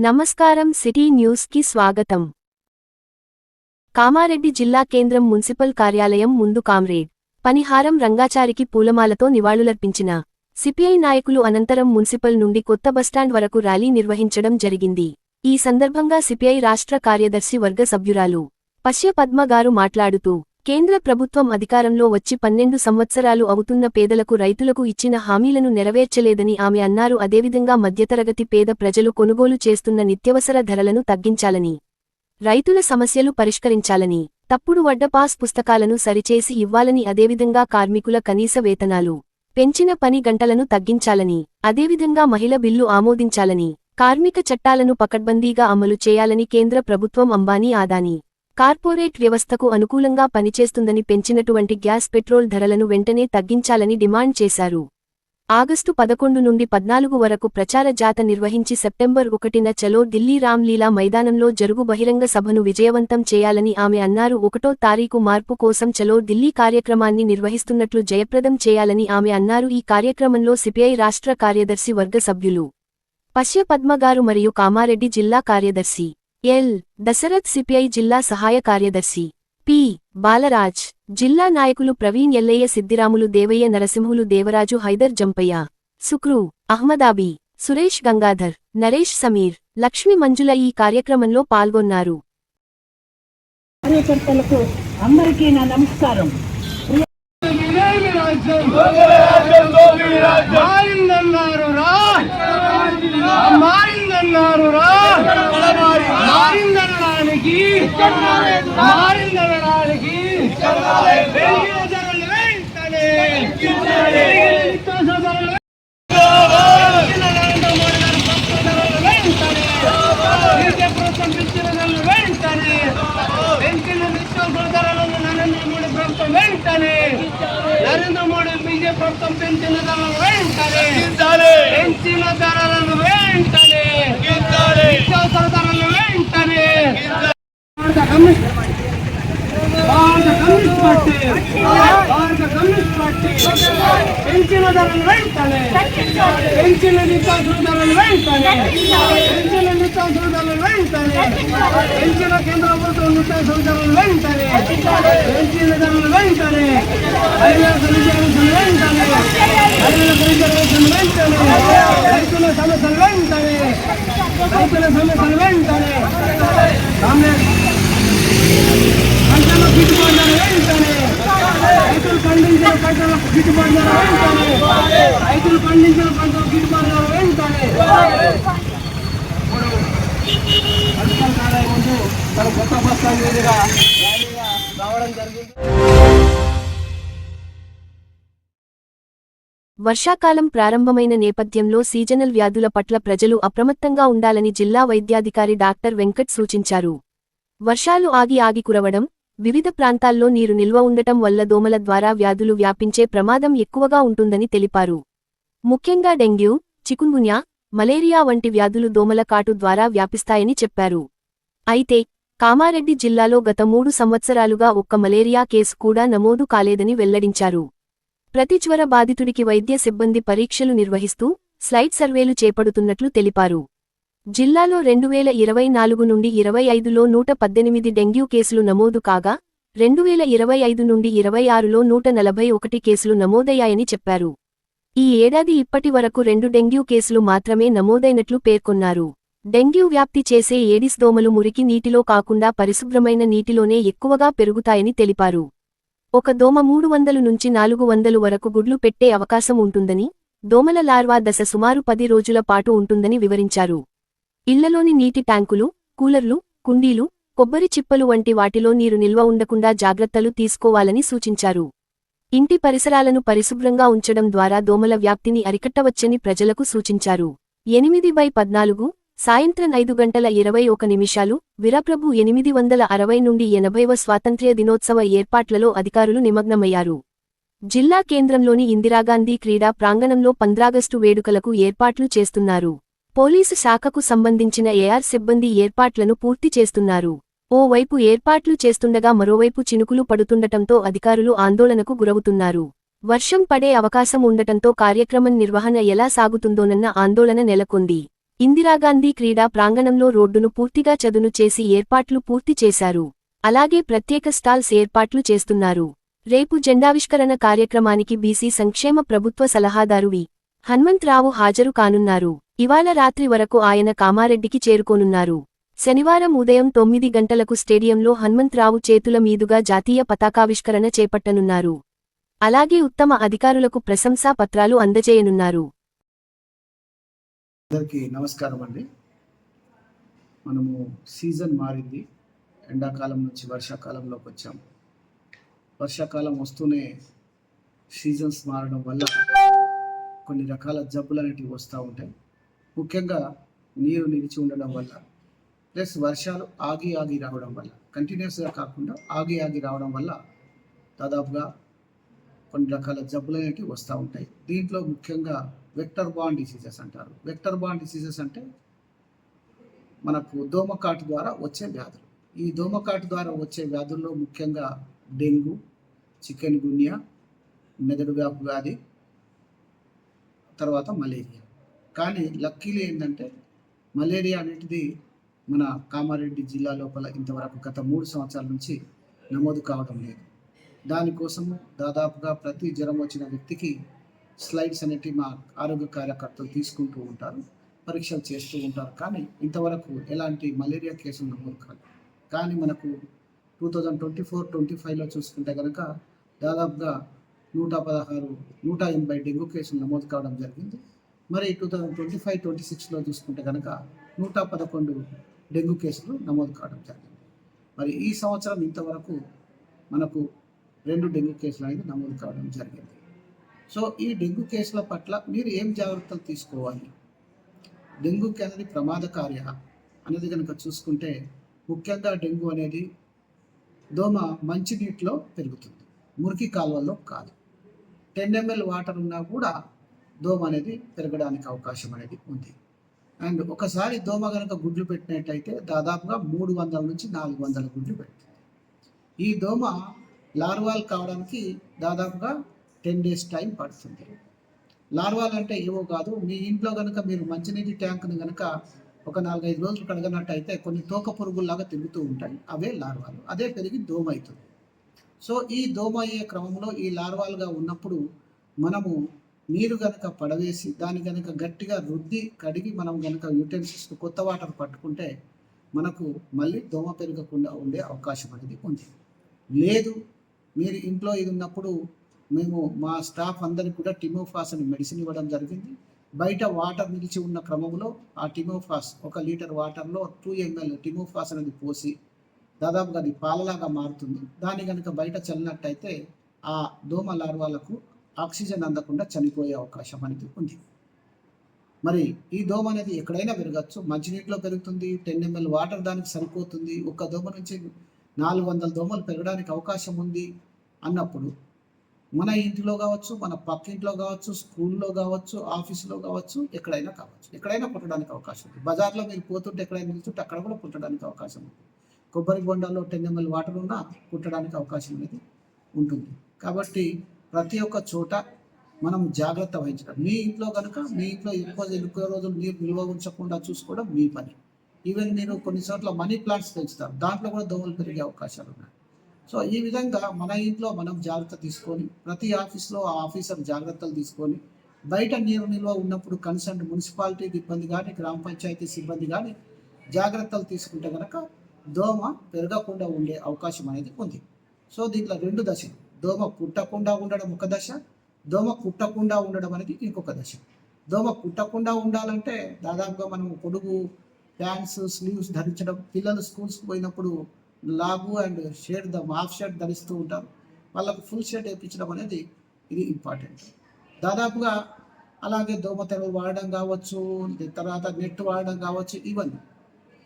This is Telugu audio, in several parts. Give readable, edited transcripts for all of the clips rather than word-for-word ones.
నమస్కారం సిటీ న్యూస్ కి స్వాగతం. కామారెడ్డి జిల్లా కేంద్రం మున్సిపల్ కార్యాలయం ముందు కామ్రేడ్ పనిహారం రంగాచారికి పూలమాలతో నివాళులర్పించిన సిపిఐ నాయకులు అనంతరం మున్సిపల్ నుండి కొత్త బస్టాండ్ వరకు ర్యాలీ నిర్వహించడం జరిగింది. ఈ సందర్భంగా సిపిఐ రాష్ట్ర కార్యదర్శి వర్గ సభ్యురాలు పశ్య పద్మ గారు మాట్లాడుతూ, కేంద్ర ప్రభుత్వం అధికారంలో వచ్చి 12 సంవత్సరాలు అవుతున్న పేదలకు రైతులకు ఇచ్చిన హామీలను నెరవేర్చలేదని ఆమె అన్నారు. అదేవిధంగా మధ్యతరగతి పేద ప్రజలు కొనుగోలు చేస్తున్న నిత్యవసర ధరలను తగ్గించాలని, రైతుల సమస్యలు పరిష్కరించాలని, తప్పుడు వడ్డ పాస్ పుస్తకాలను సరిచేసి ఇవ్వాలని, అదేవిధంగా కార్మికుల కనీస వేతనాలు పెంచిన పని గంటలను తగ్గించాలని, అదేవిధంగా మహిళ బిల్లు ఆమోదించాలని, కార్మిక చట్టాలను పకడ్బందీగా అమలు చేయాలని, కేంద్ర ప్రభుత్వం అంబానీ అదానీ కార్పొరేట్ వ్యవస్థకు అనుకూలంగా పనిచేస్తుందని పెంచినటువంటి గ్యాస్ పెట్రోల్ ధరలను వెంటనే తగ్గించాలని డిమాండ్ చేశారు. ఆగస్టు 11 నుండి 14 వరకు ప్రచార జాథ నిర్వహించి సెప్టెంబర్ 1న చలో ఢిల్లీ రామ్లీలా మైదానంలో జరుగు బహిరంగ సభను విజయవంతం చేయాలని ఆమె అన్నారు. 1వ తారీఖు మార్పు కోసం చలో ఢిల్లీ కార్యక్రమాన్ని నిర్వహిస్తున్నట్లు జయప్రదం చేయాలని ఆమె అన్నారు. ఈ కార్యక్రమంలో సిపిఐ రాష్ట్ర కార్యదర్శి వర్గ సభ్యులు పశ్య పద్మ గారు మరియు కామారెడ్డి జిల్లా కార్యదర్శి ఎల్. దశరథ్, సిపిఐ జిల్లా సహాయ కార్యదర్శి పి. బాలరాజ్, జిల్లా నాయకులు ప్రవీణ్, ఎల్లయ్య, సిద్దిరాములు, దేవయ్య, నరసింహులు, దేవరాజు, హైదర్, జంపయ్య, సుక్రు, అహ్మదాబీ, సురేష్, గంగాధర్, నరేష్, సమీర్, లక్ష్మి, మంజుల ఈ కార్యక్రమంలో పాల్గొన్నారు. కార్యకర్తలకు అందరికీ నా నమస్కారం. నరేంద్ర మోడీ బీజేపీ ప్రభుత్వం పెంచిన ధరలను వెంటనే పెంచిన ధరలను వెంటనే నిత్యావసర ధరలను వెంటనే పెంచిన ధరలు వెంటనే పెంచిన నిత్యావసర ధరలు వెంటనే పెంచిన నిత్యావసర ధరలు వెంటనే పెంచిన కేంద్ర ప్రభుత్వం నిత్యావసర ధరలు వెంటనే పెంచిన ధరలు వెంటనే రైతుల సమస్యలు వెంటనే పంటల గిట్టుబాటు ధర వెంటనే రైతులు పండించిన పంటలకు గిట్టుబాటు ధర వెంటనే రైతులు పండించిన పంటలకు గిట్టుబాటు ధర వెంటనే మున్సిపల్ కార్యాలయం ముందు తన కొత్త బస్టాండ్ మీదుగా రావడం జరిగింది. వర్షాకాలం ప్రారంభమైన నేపథ్యంలో సీజనల్ వ్యాధుల పట్ల ప్రజలు అప్రమత్తంగా ఉండాలని జిల్లా వైద్యాధికారి డాక్టర్ వెంకట్ సూచించారు. వర్షాలు ఆగి కురవడం, వివిధ ప్రాంతాల్లో నీరు నిల్వ ఉండటం వల్ల దోమల ద్వారా వ్యాధులు వ్యాపించే ప్రమాదం ఎక్కువగా ఉంటుందని తెలిపారు. ముఖ్యంగా డెంగ్యూ, చికున్గున్యా, మలేరియా వంటి వ్యాధులు దోమల కాటు ద్వారా వ్యాపిస్తాయని చెప్పారు. అయితే కామారెడ్డి జిల్లాలో గత 3 సంవత్సరాలుగా ఒక్క మలేరియా కేసు కూడా నమోదు కాలేదని వెల్లడించారు. ప్రతి జ్వర బాధితుడికి వైద్య సిబ్బంది పరీక్షలు నిర్వహిస్తూ స్లైడ్ సర్వేలు చేపడుతున్నట్లు తెలిపారు. జిల్లాలో 2024 నుండి 25లో 118 డెంగ్యూ కేసులు నమోదు కాగా 2025 నుండి 26లో 141 కేసులు నమోదయ్యాయని చెప్పారు. ఈ ఏడాది ఇప్పటి వరకు 2 డెంగ్యూ కేసులు మాత్రమే నమోదైనట్లు పేర్కొన్నారు. డెంగ్యూ వ్యాప్తి చేసే ఏడిస్ దోమలు మురికి నీటిలో కాకుండా పరిశుభ్రమైన నీటిలోనే ఎక్కువగా పెరుగుతాయని తెలిపారు. ఒక దోమ 300 నుంచి 400 వరకు గుడ్లు పెట్టే అవకాశం ఉంటుందని, దోమల లార్వా దశ సుమారు 10 రోజుల పాటు ఉంటుందని వివరించారు. ఇళ్లలోని నీటి ట్యాంకులు, కూలర్లు, కుండీలు, కొబ్బరి చిప్పలు వంటి వాటిలో నీరు నిల్వ ఉండకుండా జాగ్రత్తలు తీసుకోవాలని సూచించారు. ఇంటి పరిసరాలను పరిశుభ్రంగా ఉంచడం ద్వారా దోమల వ్యాప్తిని అరికట్టవచ్చని ప్రజలకు సూచించారు. 8/14 సాయంత్రం 5:21 వీరప్రభు 860 నుండి 80వ స్వాతంత్ర్య దినోత్సవ ఏర్పాట్లలో అధికారులు నిమగ్నమయ్యారు. జిల్లా కేంద్రంలోని ఇందిరాగాంధీ క్రీడా ప్రాంగణంలో 15 ఆగస్టు వేడుకలకు ఏర్పాట్లు చేస్తున్నారు. పోలీసు శాఖకు సంబంధించిన ఏఆర్ సిబ్బంది ఏర్పాట్లను పూర్తి చేస్తున్నారు. ఓ వైపు ఏర్పాట్లు చేస్తుండగా మరోవైపు చినుకులు పడుతుండటంతో అధికారులు ఆందోళనకు గురవుతున్నారు. వర్షం పడే అవకాశం ఉండటంతో కార్యక్రమం నిర్వహణ ఎలా సాగుతుందోనన్న ఆందోళన నెలకొంది. ఇందిరాగాంధీ క్రీడా ప్రాంగణంలో రోడ్డును పూర్తిగా చదును చేసి ఏర్పాట్లు పూర్తి చేశారు. అలాగే ప్రత్యేక స్టాల్స్ ఏర్పాట్లు చేస్తున్నారు. రేపు జెండావిష్కరణ కార్యక్రమానికి బీసీ సంక్షేమ ప్రభుత్వ సలహాదారు వి. హనుమంతరావు హాజరు కానున్నారు. ఇవాళ రాత్రి వరకు ఆయన కామారెడ్డికి చేరుకోనున్నారు. శనివారం ఉదయం 9 గంటలకు స్టేడియంలో హనుమంతరావు చేతుల మీదుగా జాతీయ పతాకావిష్కరణ చేపట్టనున్నారు. అలాగే ఉత్తమ అధికారులకు ప్రశంసా పత్రాలు అందజేయనున్నారు. అందరికీ నమస్కారం అండి. మనము సీజన్ మారింది. ఎండాకాలం నుంచి వర్షాకాలంలోకి వచ్చాము. వర్షాకాలం వస్తూనే సీజన్స్ మారడం వల్ల కొన్ని రకాల జబ్బులు అనేటివి వస్తూ ఉంటాయి. ముఖ్యంగా నీరు నిలిచి ఉండడం వల్ల, ప్లస్ వర్షాలు ఆగి రావడం వల్ల, కంటిన్యూస్గా కాకుండా ఆగి రావడం వల్ల దాదాపుగా కొన్ని రకాల జబ్బులు అనేటివి వస్తూ ఉంటాయి. దీంట్లో ముఖ్యంగా వెక్టర్ బార్న్ డిసీజెస్ అంటారు. వెక్టర్ బార్న్ డిసీజెస్ అంటే మనకు దోమకాటు ద్వారా వచ్చే వ్యాధులు. ఈ దోమకాటు ద్వారా వచ్చే వ్యాధుల్లో ముఖ్యంగా డెంగ్యూ, చికెన్ గున్యా, మెదడు వ్యాపు వ్యాధి, తర్వాత మలేరియా. కానీ లక్కీలీ ఏంటంటే మలేరియా అనేటిది మన కామారెడ్డి జిల్లా లోపల ఇంతవరకు గత 3 సంవత్సరాల నుంచి నమోదు కావడం లేదు. దానికోసము దాదాపుగా ప్రతి జ్వరం వచ్చిన వ్యక్తికి స్లైడ్స్ అనేటివి మా ఆరోగ్య కార్యకర్తలు తీసుకుంటూ ఉంటారు, పరీక్షలు చేస్తూ ఉంటారు. కానీ ఇంతవరకు ఎలాంటి మలేరియా కేసులు నమోదు కాదు. కానీ మనకు 2024-25లో చూసుకుంటే కనుక దాదాపుగా 180 డెంగ్యూ కేసులు నమోదు కావడం జరిగింది. మరి 2025-26లో చూసుకుంటే కనుక 111 డెంగ్యూ కేసులు నమోదు కావడం జరిగింది. మరి ఈ సంవత్సరం ఇంతవరకు మనకు 2 డెంగ్యూ కేసులు అనేది నమోదు కావడం జరిగింది. సో ఈ డెంగ్యూ కేసుల పట్ల మీరు ఏం జాగ్రత్తలు తీసుకోవాలి, డెంగ్యూకి అనేది ప్రమాదకార్య అనేది కనుక చూసుకుంటే ముఖ్యంగా డెంగ్యూ అనేది దోమ మంచినీటిలో పెరుగుతుంది, మురికి కాలువల్లో కాదు. 10 ml వాటర్ ఉన్నా కూడా దోమ అనేది పెరగడానికి అవకాశం అనేది ఉంది. అండ్ ఒకసారి దోమ కనుక గుడ్లు పెట్టినట్టయితే దాదాపుగా 300 నుంచి 400 గుడ్లు పెడుతుంది. ఈ దోమ లార్వాల్ కావడానికి దాదాపుగా 10 days టైం పడుతుంది. లార్వాల్ అంటే ఏవో కాదు, మీ ఇంట్లో కనుక మీరు మంచినీటి ట్యాంకుని కనుక ఒక 4-5 రోజులు కడగనట్టయితే కొన్ని తోక పురుగుల్లాగా తిరుగుతూ ఉంటాయి, అవే లార్వాలు. అదే పెరిగి దోమ అవుతుంది. సో ఈ దోమ అయ్యే క్రమంలో ఈ లార్వాలుగా ఉన్నప్పుడు మనము నీరు కనుక పడవేసి దాన్ని కనుక గట్టిగా రుద్ది కడిగి మనం కనుక యూటెన్సిల్స్ కొత్త వాటర్ పట్టుకుంటే మనకు మళ్ళీ దోమ పెరగకుండా ఉండే అవకాశం అనేది ఉంది. లేదు మీరు ఇంట్లో ఇది ఉన్నప్పుడు మేము మా స్టాఫ్ అందరికి కూడా టిమోఫాస్ అని మెడిసిన్ ఇవ్వడం జరిగింది. బయట వాటర్ నిలిచి ఉన్న క్రమంలో ఆ టిమోఫాస్ 1 లీటర్ వాటర్లో 2 ml టిమోఫాస్ అనేది పోసి దాదాపుగా అది పాలలాగా మారుతుంది. దాన్ని కనుక బయట చల్లినట్టయితే ఆ దోమ లార్వాలకు ఆక్సిజన్ అందకుండా చనిపోయే అవకాశం అనేది ఉంది. మరి ఈ దోమ అనేది ఎక్కడైనా పెరగచ్చు. మంచినీటిలో పెరుగుతుంది, 10 ml వాటర్ దానికి సరిపోతుంది. ఒక దోమ నుంచి 400 దోమలు పెరగడానికి అవకాశం ఉంది అన్నప్పుడు మన ఇంటిలో కావచ్చు, మన పక్కింట్లో కావచ్చు, స్కూల్లో కావచ్చు, ఆఫీసులో కావచ్చు, ఎక్కడైనా కావచ్చు, ఎక్కడైనా పుట్టడానికి అవకాశం ఉంది. బజార్లో మీరు పోతుంటే ఎక్కడైనా నిల్చుంటే అక్కడ కూడా పుట్టడానికి అవకాశం ఉంది. కొబ్బరి బొండాల్లో 10 ml వాటర్ ఉన్నా పుట్టడానికి అవకాశం అనేది ఉంటుంది. కాబట్టి ప్రతి ఒక్క చోట మనం జాగ్రత్త వహించడం. మీ ఇంట్లో కనుక మీ ఇంట్లో ఎక్కువ రోజులు నీరు నిల్వ ఉంచకుండా చూసుకోవడం మీ పని. ఈవెన్ మీరు కొన్ని చోట్ల మనీ ప్లాంట్స్ పెంచుతారు, దాంట్లో కూడా దోమలు పెరిగే అవకాశాలు ఉన్నాయి. సో ఈ విధంగా మన ఇంట్లో మనం జాగ్రత్త తీసుకొని, ప్రతి ఆఫీస్లో ఆ ఆఫీసర్ జాగ్రత్తలు తీసుకొని, బయట నీరు నిల్వ ఉన్నప్పుడు కన్సర్న్ మున్సిపాలిటీ సిబ్బంది కానీ, గ్రామ పంచాయతీ సిబ్బంది కానీ జాగ్రత్తలు తీసుకుంటే కనుక దోమ పెరగకుండా ఉండే అవకాశం అనేది ఉంది. సో దీంట్లో 2 దశలు, దోమ పుట్టకుండా ఉండడం ఒక దశ, దోమ కుట్టకుండా ఉండడం అనేది ఇంకొక దశ. దోమ కుట్టకుండా ఉండాలంటే దాదాపుగా మనం పొడుగు ప్యాంట్స్, స్లీవ్స్ ధరించడం, పిల్లలు స్కూల్స్కి పోయినప్పుడు లాగు అండ్ షర్ట్ హాఫ్ షర్ట్ ధరిస్తూ ఉంటారు, వాళ్ళకు ఫుల్ షర్ట్ వేయించడం అనేది ఇది ఇంపార్టెంట్. దాదాపుగా అలాగే దోమ తెరలు వాడడం కావచ్చు, తర్వాత నెట్ వాడడం కావచ్చు,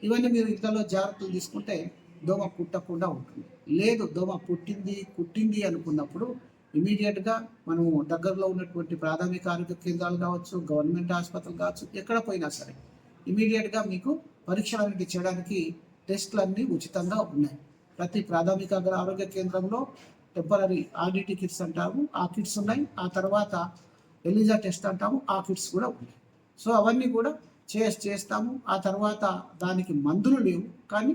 ఇవన్నీ మీరు ఇంట్లో జాగ్రత్తలు తీసుకుంటే దోమ కుట్టకుండా ఉంటుంది. లేదు దోమ కుట్టింది అనుకున్నప్పుడు ఇమీడియట్గా మనము దగ్గరలో ఉన్నటువంటి ప్రాథమిక ఆరోగ్య కేంద్రాలు కావచ్చు, గవర్నమెంట్ ఆసుపత్రులు కావచ్చు, ఎక్కడ పోయినా సరే ఇమీడియట్గా మీకు పరీక్షలు అనేది చేయడానికి టెస్టులు అన్నీ ఉచితంగా ఉన్నాయి. ప్రతి ప్రాథమిక ఆరోగ్య కేంద్రంలో టెంపరీ ఆర్డిటీ కిట్స్ అంటాము, ఆ కిట్స్ ఉన్నాయి. ఆ తర్వాత ఎలిజా టెస్ట్ అంటాము, ఆ కిట్స్ కూడా ఉన్నాయి. సో అవన్నీ కూడా చేస్తాము. ఆ తర్వాత దానికి మందులు లేవు, కానీ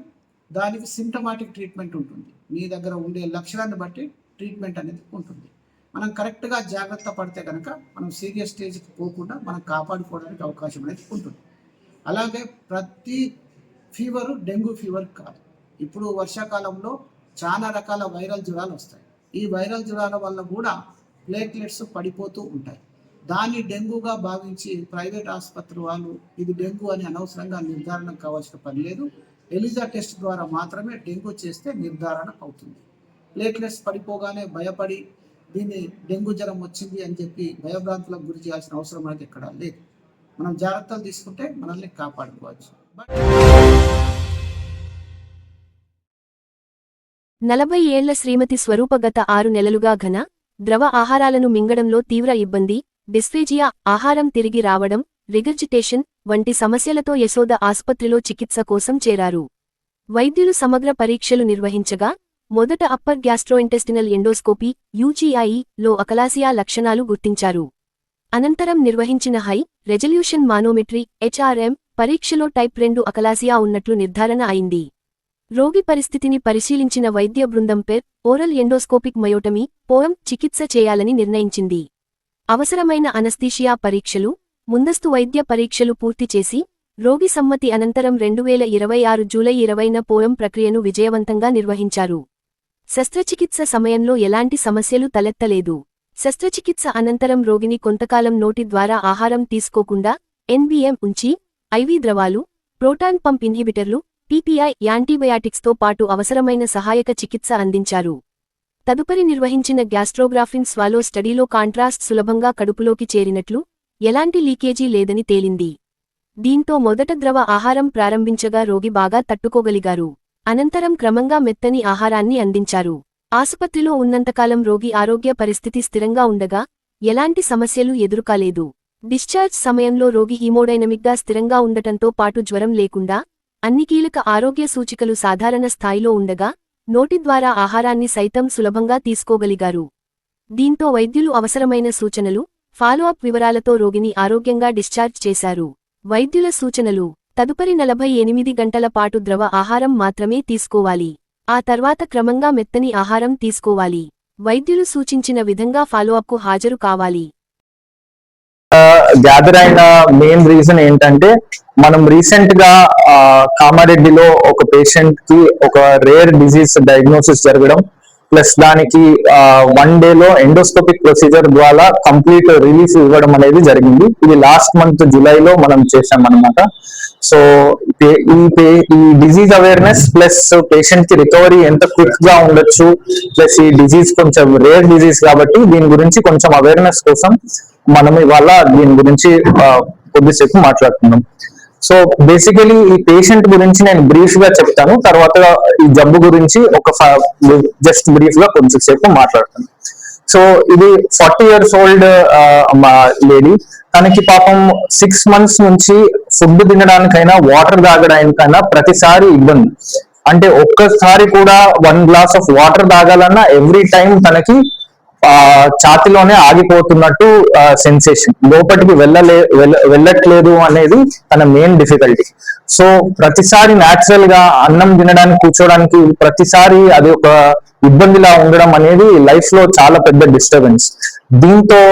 దానికి సిమ్టమాటిక్ ట్రీట్మెంట్ ఉంటుంది. మీ దగ్గర ఉండే లక్షణాన్ని బట్టి ట్రీట్మెంట్ అనేది ఉంటుంది. మనం కరెక్ట్గా జాగ్రత్త పడితే కనుక మనం సీరియస్ స్టేజ్కి పోకుండా మనం కాపాడుకోవడానికి అవకాశం అనేది ఉంటుంది. అలాగే ప్రతి ఫీవరు డెంగ్యూ ఫీవర్ కాదు. ఇప్పుడు వర్షాకాలంలో చాలా రకాల వైరల్ జ్వరాలు వస్తాయి. ఈ వైరల్ జ్వరాల వల్ల కూడా ప్లేట్లెట్స్ పడిపోతూ ఉంటాయి. దాన్ని డెంగ్యూగా భావించి ప్రైవేట్ ఆసుపత్రి వాళ్ళు ఇది డెంగ్యూ అని అనవసరంగా నిర్ధారణ కావాల్సిన పని లేదు. ఎలిజా టెస్ట్ ద్వారా మాత్రమే డెంగ్యూ చేస్తే నిర్ధారణ అవుతుంది. ప్లేట్లెట్స్ పడిపోగానే భయపడి దీన్ని డెంగ్యూ జ్వరం వచ్చింది అని చెప్పి భయభ్రాంతులకు గురి చేయాల్సిన అవసరం అనేది ఎక్కడా లేదు. మనం జాగ్రత్తలు తీసుకుంటే మనల్ని కాపాడుకోవచ్చు. 40 ఏళ్ల శ్రీమతి స్వరూప గత 6 నెలలుగా ఘన, ద్రవ ఆహారాలను మింగడంలో తీవ్ర ఇబ్బంది, డిస్ఫేజియా, ఆహారం తిరిగి రావడం, రిగర్జిటేషన్ వంటి సమస్యలతో యశోద ఆస్పత్రిలో చికిత్స కోసం చేరారు. వైద్యులు సమగ్ర పరీక్షలు నిర్వహించగా మొదట అప్పర్ గ్యాస్ట్రోఇంటెస్టినల్ ఎండోస్కోపీ (UGI) లో అకలాసియా లక్షణాలు గుర్తించారు. అనంతరం నిర్వహించిన హై రెజల్యూషన్ మానోమెట్రీ (HRM) పరీక్షలో టైప్ 2 అకలాసియా ఉన్నట్లు నిర్ధారణ అయింది. రోగి పరిస్థితిని పరిశీలించిన వైద్య బృందం ఓరల్ ఎండోస్కోపిక్ మయోటమీ (POM) చికిత్స చేయాలని నిర్ణయించింది. అవసరమైన అనస్థీషియా పరీక్షలు, ముందస్తు వైద్య పరీక్షలు పూర్తి చేసి రోగి సమ్మతి అనంతరం 2026 జూలై 20న POM ప్రక్రియను విజయవంతంగా నిర్వహించారు. శస్త్రచికిత్స సమయంలో ఎలాంటి సమస్యలు తలెత్తలేదు. శస్త్రచికిత్స అనంతరం రోగిని కొంతకాలం నోటి ద్వారా ఆహారం తీసుకోకుండా NBM ఉంచి IV ద్రవాలు, ప్రోటాన్ పంప్ ఇన్హిబిటర్లు, PPI యాంటీబయాటిక్స్తో పాటు అవసరమైన సహాయక చికిత్స అందించారు. తదుపరి నిర్వహించిన గ్యాస్ట్రోగ్రాఫిన్ స్వాలో స్టడీలో కాంట్రాస్ట్ సులభంగా కడుపులోకి చేరినట్లు, ఎలాంటి లీకేజీ లేదని తేలింది. దీంతో మొదట ద్రవ ఆహారం ప్రారంభించగా రోగి బాగా తట్టుకోగలిగారు. అనంతరం క్రమంగా మెత్తని ఆహారాన్ని అందించారు. ఆసుపత్రిలో ఉన్నంతకాలం రోగి ఆరోగ్య పరిస్థితి స్థిరంగా ఉండగా ఎలాంటి సమస్యలు ఎదురుకాలేదు. డిశ్చార్జ్ సమయంలో రోగి హీమోడైనమిక్గా స్థిరంగా ఉండటంతో పాటు జ్వరం లేకుండా అన్ని కీలక ఆరోగ్య సూచికలు సాధారణ స్థాయిలో ఉండగా నోటి ద్వారా ఆహారాన్ని సైతం సులభంగా తీసుకోగలిగారు. దీంతో వైద్యులు అవసరమైన సూచనలు, ఫాలోఅప్ వివరాలతో రోగిని ఆరోగ్యంగా డిశ్చార్జ్ చేశారు. వైద్యుల సూచనలు: తదుపరి 48 గంటల పాటు ద్రవ ఆహారం మాత్రమే తీసుకోవాలి. ఆ తర్వాత క్రమంగా మెత్తని ఆహారం తీసుకోవాలి. వైద్యులు సూచించిన విధంగా ఫాలోఅప్కు హాజరు కావాలి. గ్యాదర్ అయిన మెయిన్ రీజన్ ఏంటంటే, మనం రీసెంట్ గా కామారెడ్డిలో ఒక పేషెంట్ కి ఒక రేర్ డిజీజ్ డయాగ్నోసిస్ జరగడం, ప్లస్ దానికి 1 డేలో ఎండోస్కోపిక్ ప్రొసీజర్ ద్వారా కంప్లీట్ రిలీఫ్ ఇవ్వడం అనేది జరిగింది. ఇది లాస్ట్ మంత్ జూలైలో మనం చేసాం అనమాట. సో ఈ డిజీజ్ అవేర్నెస్ ప్లస్ పేషెంట్ కి రికవరీ ఎంత క్విక్ గా ఉండొచ్చు, ప్లస్ ఈ డిజీజ్ కొంచెం రేర్ డిజీజ్ కాబట్టి దీని గురించి కొంచెం అవేర్నెస్ కోసం మనం ఇవాళ దీని గురించి కొద్దిసేపు మాట్లాడుతున్నాం. సో బేసికలీ ఈ పేషెంట్ గురించి నేను బ్రీఫ్ గా చెప్తాను, తర్వాత ఈ జబ్బు గురించి జస్ట్ బ్రీఫ్ గా కొంచెంసేపు మాట్లాడతాను. సో ఇది 40 years ఓల్డ్ లేడీ. తనకి పాపం 6 months నుంచి ఫుడ్ తినడానికైనా వాటర్ తాగడానికైనా ప్రతిసారి ఇబ్బంది. అంటే ఒక్కసారి కూడా 1 glass ఆఫ్ వాటర్ తాగాలన్నా ఎవ్రీ టైం తనకి ఛాతిలోనే ఆగిపోతున్నట్టు సెన్సేషన్, లోపలికి వెళ్ళట్లేదు అనేది తన మెయిన్ డిఫికల్టీ. సో ప్రతిసారి న్యాచురల్ గా అన్నం తినడానికి కూర్చోడానికి ప్రతిసారి అది ఒక ఇబ్బందిలా ఉండడం అనేది లైఫ్ లో చాలా పెద్ద డిస్టర్బెన్స్. దీంతో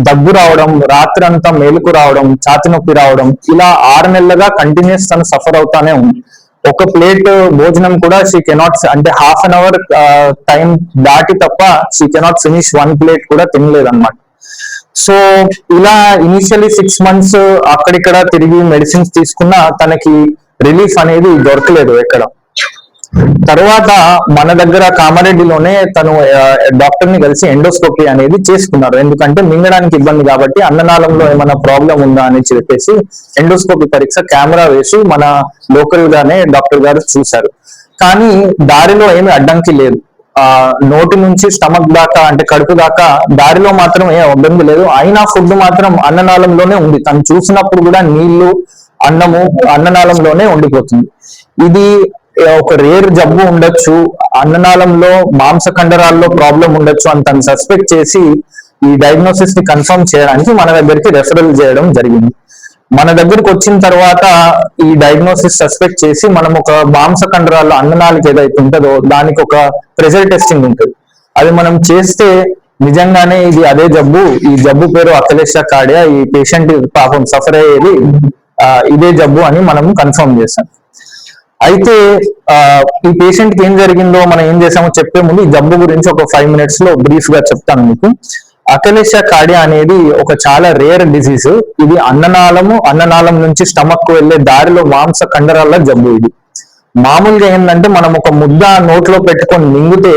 దగ్గు రావడం, రాత్రి అంతా మేలుకు రావడం, ఛాతి నొప్పి రావడం, ఇలా 6 నెలలుగా కంటిన్యూస్ తను సఫర్ అవుతానే ఉంది. ఒక ప్లేట్ భోజనం కూడా షీ కెనాట్, అంటే ½ an hour టైం దాటి తప్ప షీ కెనాట్ ఫినిష్ 1 plate కూడా తినలేదన్నమాట. సో ఇలా ఇనిషియల్లీ 6 months అక్కడిక్కడ తిరిగి మెడిసిన్స్ తీసుకున్నా తనకి రిలీఫ్ అనేది దొరకలేదు ఎక్కడ. తర్వాత మన దగ్గర కామారెడ్డిలోనే తను డాక్టర్ ని కలిసి ఎండోస్కోపీ అనేది చేసుకున్నారు. ఎందుకంటే మింగడానికి ఇబ్బంది కాబట్టి అన్ననాళంలో ఏమైనా ప్రాబ్లం ఉందా అని చెప్పేసి ఎండోస్కోపీ పరీక్ష కెమెరా వేసి మన లోకల్ గానే డాక్టర్ గారు చూశారు. కానీ దారిలో ఏమి అడ్డంకి లేదు. నోటి నుంచి స్టమక్ దాకా, అంటే కడుపు దాకా దారిలో మాత్రం ఏం ఇబ్బంది లేదు. అయినా ఫుడ్ మాత్రం అన్ననాళంలోనే ఉంది. తను చూసినప్పుడు కూడా నీళ్లు, అన్నము అన్ననాళంలోనే ఉండిపోతుంది. ఇది ఒక రేర్ జబ్బు ఉండొచ్చు, అన్ననాళంలో మాంసఖండరాల్లో ప్రాబ్లం ఉండొచ్చు అని తను సస్పెక్ట్ చేసి ఈ డయాగ్నోసిస్ ని కన్ఫర్మ్ చేయడానికి మన దగ్గరికి రెఫరల్ చేయడం జరిగింది. మన దగ్గరకు వచ్చిన తర్వాత ఈ డయాగ్నోసిస్ సస్పెక్ట్ చేసి మనం ఒక మాంస కండరాల్లో అన్ననాళిక ఏదైతే ఉంటుందో దానికి ఒక ప్రెషర్ టెస్టింగ్ ఉంటుంది. అది మనం చేస్తే నిజంగానే ఇది అదే జబ్బు, ఈ జబ్బు పేరు అకలేషియా కార్డియా, ఈ పేషెంట్ పాపం సఫర్ అయ్యేది ఇదే జబ్బు అని మనం కన్ఫర్మ్ చేస్తాం. అయితే ఈ పేషెంట్ కి ఏం జరిగిందో మనం ఏం చేసామో చెప్పే ముందు ఈ జబ్బు గురించి ఒక 5 minutes లో బ్రీఫ్ గా చెప్తాను మీకు. అకలేషియా కార్డియా అనేది ఒక చాలా రేర్ డిసీజ్. ఇది అన్ననాళం నుంచి స్టమక్ కు వెళ్లే దారిలో మాంస కండరాల జబ్బు. ఇది మామూలుగా ఏంటంటే మనం ఒక ముద్ద నోట్లో పెట్టుకొని మింగితే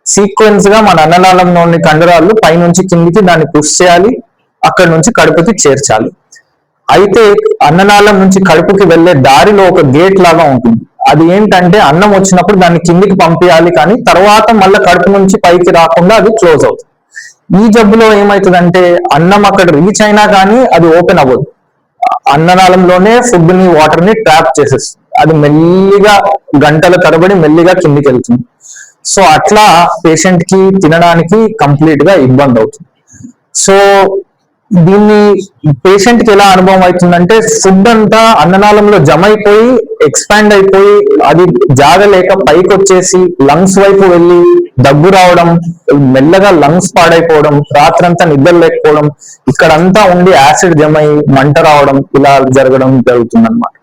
సీక్వెన్స్ గా మన అన్ననాళంలోని కండరాలు పైనుంచి కిందికి దాన్ని పుష్ చేయాలి, అక్కడి నుంచి కడుపుకి చేర్చాలి. అయితే అన్ననాళం నుంచి కడుపుకి వెళ్లే దారిలో ఒక గేట్ లాగా ఉంటుంది. అది ఏంటంటే అన్నం వచ్చినప్పుడు దాన్ని కిందికి పంపించాలి, కానీ తర్వాత మళ్ళీ కడుపు నుంచి పైకి రాకుండా అది క్లోజ్ అవుతుంది. ఈ జబ్బులో ఏమవుతుందంటే అన్నం అక్కడ రీచ్ అయినా కానీ అది ఓపెన్ అవ్వదు. అన్ననాళంలోనే ఫుడ్ ని వాటర్ ని ట్రాప్ చేసేస్తుంది. అది మెల్లిగా గంటల తరబడి మెల్లిగా కిందికి వెళ్తుంది. సో అట్లా పేషెంట్ కి తినడానికి కంప్లీట్ గా ఇబ్బంది అవుతుంది. సో దీన్ని పేషెంట్ కి ఎలా అనుభవం అవుతుందంటే ఫుడ్ అంతా అన్ననాళంలో జమ అయిపోయి ఎక్స్పాండ్ అయిపోయి అది జాగలేక పైకి వచ్చేసి లంగ్స్ వైపు వెళ్ళి దగ్గు రావడం, మెల్లగా లంగ్స్ పాడైపోవడం, రాత్రంతా నిద్ర లేకపోవడం, ఇక్కడంతా ఉండి యాసిడ్ జమ అయి మంట రావడం, ఇలా జరుగుతుంది అనమాట.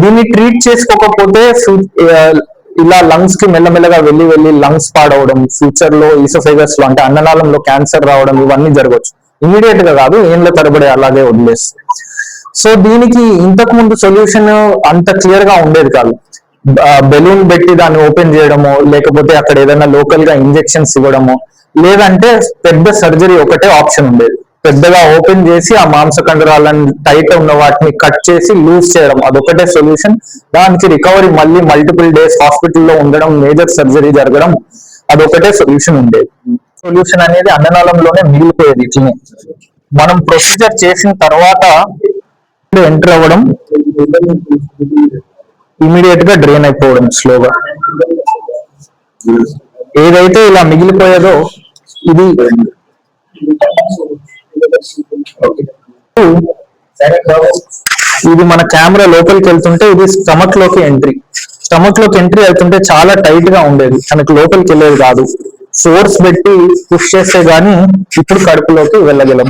దీన్ని ట్రీట్ చేసుకోకపోతే ఇలా లంగ్స్ కి మెల్లమెల్లగా వెళ్ళి వెళ్ళి లంగ్స్ పాడవడం, ఫ్యూచర్ లో ఈసోఫేగస్ లో అంటే అన్ననాళంలో క్యాన్సర్ రావడం, ఇవన్నీ జరగవచ్చు. ఇమీడియట్ గా కాదు, ఏళ్ళ తరబడి అలాగే వదిలేస్తుంది. సో దీనికి ఇంతకు ముందు సొల్యూషన్ అంత క్లియర్ గా ఉండేది కాదు. బెలూన్ పెట్టి దాన్ని ఓపెన్ చేయడమో, లేకపోతే అక్కడ ఏదైనా లోకల్ గా ఇంజెక్షన్స్ ఇవ్వడమో, లేదంటే పెద్ద సర్జరీ ఒకటే ఆప్షన్ ఉండేది. పెద్దగా ఓపెన్ చేసి ఆ మాంస కండరాలను టైట్ ఉన్న వాటిని కట్ చేసి లూజ్ చేయడం, అదొకటే సొల్యూషన్. దానికి రికవరీ మళ్ళీ మల్టిపుల్ డేస్ హాస్పిటల్లో ఉండడం, మేజర్ సర్జరీ జరగడం, అదొకటే సొల్యూషన్ ఉండేది. సొల్యూషన్ అనేది అన్ననాళంలోనే మిగిలిపోయేది. ఇట్లనే మనం ప్రొసీజర్ చేసిన తర్వాత ఎంటర్ అవ్వడం, ఇమీడియట్ గా డ్రైన్ అయిపోవడం స్లోగా. ఏదైతే ఇలా మిగిలిపోయేదో ఇది మన కెమెరా లోపలికి వెళ్తుంటే ఇది స్టమక్ లోకి ఎంట్రీ అవుతుంటే చాలా టైట్ గా ఉండేది, మనకు లోపలికి వెళ్ళేది కాదు. ఫోర్స్ పెట్టి పుష్ చేస్తే గానీ ఇప్పుడు కడుపులోకి వెళ్ళగలం.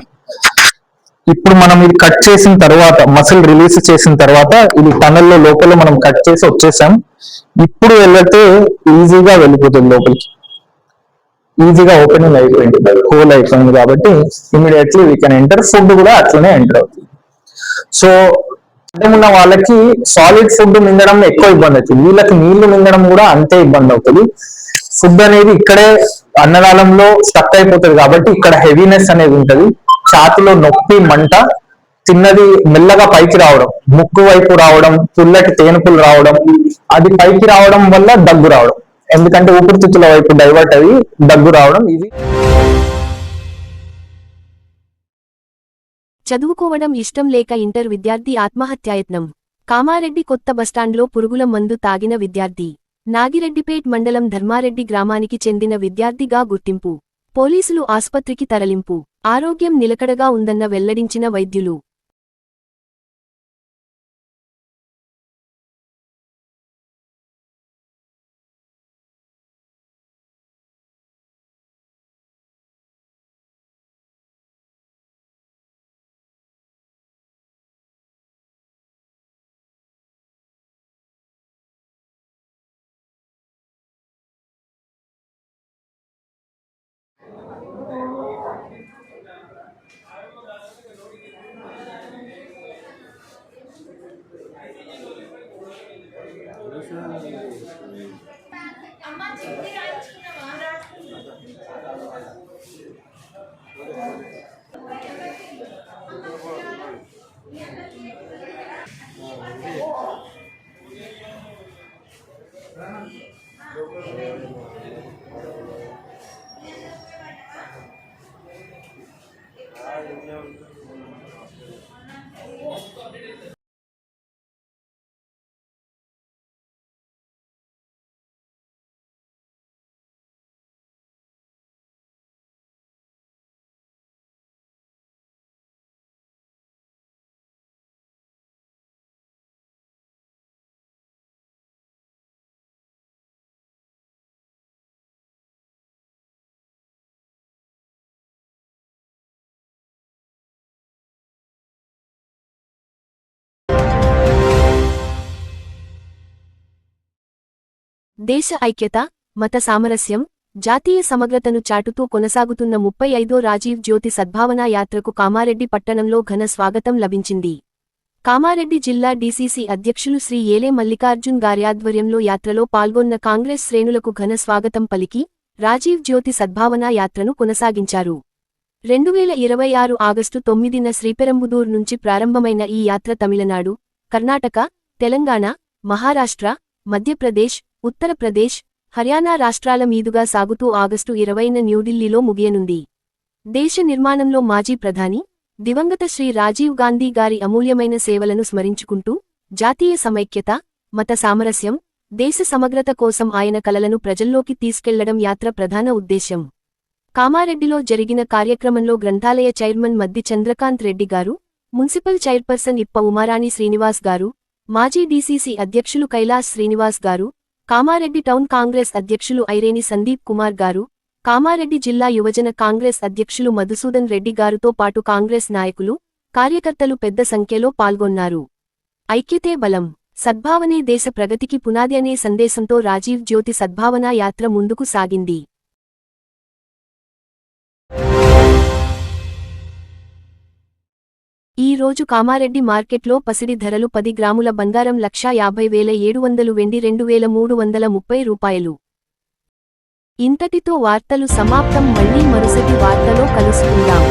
ఇప్పుడు మనం ఇది కట్ చేసిన తర్వాత, మసిల్ రిలీజ్ చేసిన తర్వాత, ఇది టనల్లో లోపల మనం కట్ చేసి వచ్చేసాం. ఇప్పుడు వెళ్తే ఈజీగా వెళ్ళిపోతుంది లోపలికి, ఈజీగా ఓపెనింగ్ అయిపోయింది, హోల్ అయిపోయింది. కాబట్టి immediately we can enter. Food కూడా అట్లనే ఎంటర్ అవుతుంది. సో ఉన్న వాళ్ళకి సాలిడ్ ఫుడ్ మింగడం ఎక్కువ ఇబ్బంది అవుతుంది, వీళ్ళకి నీళ్లు మింగడం కూడా అంతే ఇబ్బంది అవుతుంది. ఫుడ్ అనేది ఇక్కడే అన్ననాళంలో స్టక్ అయిపోతుంది కాబట్టి ఇక్కడ హెవీనెస్ అనేది ఉంటది, ఛాతిలో నొప్పి, మంట, తిన్నది మెల్లగా పైకి రావడం, ముక్కు వైపు రావడం, పుల్లటి తేనుపులు రావడం, అది పైకి రావడం వల్ల దగ్గు రావడం, ఎందుకంటే ఊపిరితిత్తుల వైపు డైవర్ట్ అయ్యి దగ్గు రావడం. ఇది చదువుకోవడం ఇష్టం లేక ఇంటర్ విద్యార్థి ఆత్మహత్యాయత్నం. కామారెడ్డి కొత్త బస్టాండ్లో పురుగుల మందు తాగిన విద్యార్థి. నాగిరెడ్డిపేట్ మండలం ధర్మారెడ్డి గ్రామానికి చెందిన విద్యార్థిగా గుర్తింపు. పోలీసులు ఆస్పత్రికి తరలింపు. ఆరోగ్యం నిలకడగా ఉందన్న వెల్లడించిన వైద్యులు. దేశ ఐక్యత, మత సామరస్యం, జాతీయ సమగ్రతను చాటుతూ కొనసాగుతున్న 35వ రాజీవ్ జ్యోతి సద్భావనా యాత్రకు కామారెడ్డి పట్టణంలో ఘన స్వాగతం లభించింది. కామారెడ్డి జిల్లా డీసీసీ అధ్యక్షులు శ్రీ ఏలే మల్లికార్జున్ గారి ఆధ్వర్యంలో యాత్రలో పాల్గొన్న కాంగ్రెస్ శ్రేణులకు ఘన స్వాగతం పలికి రాజీవ్ జ్యోతి సద్భావనా యాత్రను కొనసాగించారు. 2026 ఆగస్టు 9న శ్రీపెరంబుదూర్ నుంచి ప్రారంభమైన ఈ యాత్ర తమిళనాడు, కర్ణాటక, తెలంగాణ, మహారాష్ట్ర, మధ్యప్రదేశ్, ఉత్తరప్రదేశ్, హర్యానా రాష్ట్రాల మీదుగా సాగుతూ ఆగస్టు 20న న్యూఢిల్లీలో ముగియనుంది. దేశ నిర్మాణంలో మాజీ ప్రధాని, దివంగత శ్రీ రాజీవ్ గాంధీ గారి అమూల్యమైన సేవలను స్మరించుకుంటూ జాతీయ సమైక్యత, మత సామరస్యం, దేశ సమగ్రత కోసం ఆయన కలలను ప్రజల్లోకి తీసుకెళ్లడం యాత్ర ప్రధాన ఉద్దేశ్యం. కామారెడ్డిలో జరిగిన కార్యక్రమంలో గ్రంథాలయ చైర్మన్ మద్ది చంద్రకాంత్ రెడ్డి గారు, మున్సిపల్ చైర్పర్సన్ ఇప్ప ఉమారాణి శ్రీనివాస్ గారు, మాజీ డీసీసీ అధ్యక్షులు కైలాస్ శ్రీనివాస్ గారు, కామారెడ్డి టౌన్ కాంగ్రెస్ అధ్యక్షులు ఐరేని సందీప్ కుమార్ గారు, కామారెడ్డి జిల్లా యువజన కాంగ్రెస్ అధ్యక్షులు మధుసూదన్ రెడ్డి గారుతో పాటు కాంగ్రెస్ నాయకులు, కార్యకర్తలు పెద్ద సంఖ్యలో పాల్గొన్నారు. ఐక్యతే బలం, సద్భావనే దేశ ప్రగతికి పునాది అనే సందేశంతో రాజీవ్ జ్యోతి సద్భావనా యాత్ర ముందుకు సాగింది. ఈ రోజు కామారెడ్డి మార్కెట్లో పసిడి ధరలు 10 గ్రాముల బంగారం 1,50,700 వెండి 2,330 రూపాయలు. ఇంతటితో వార్తలు సమాప్తం. మళ్లీ మరుసటి వార్తలో కలుసుకుందాం.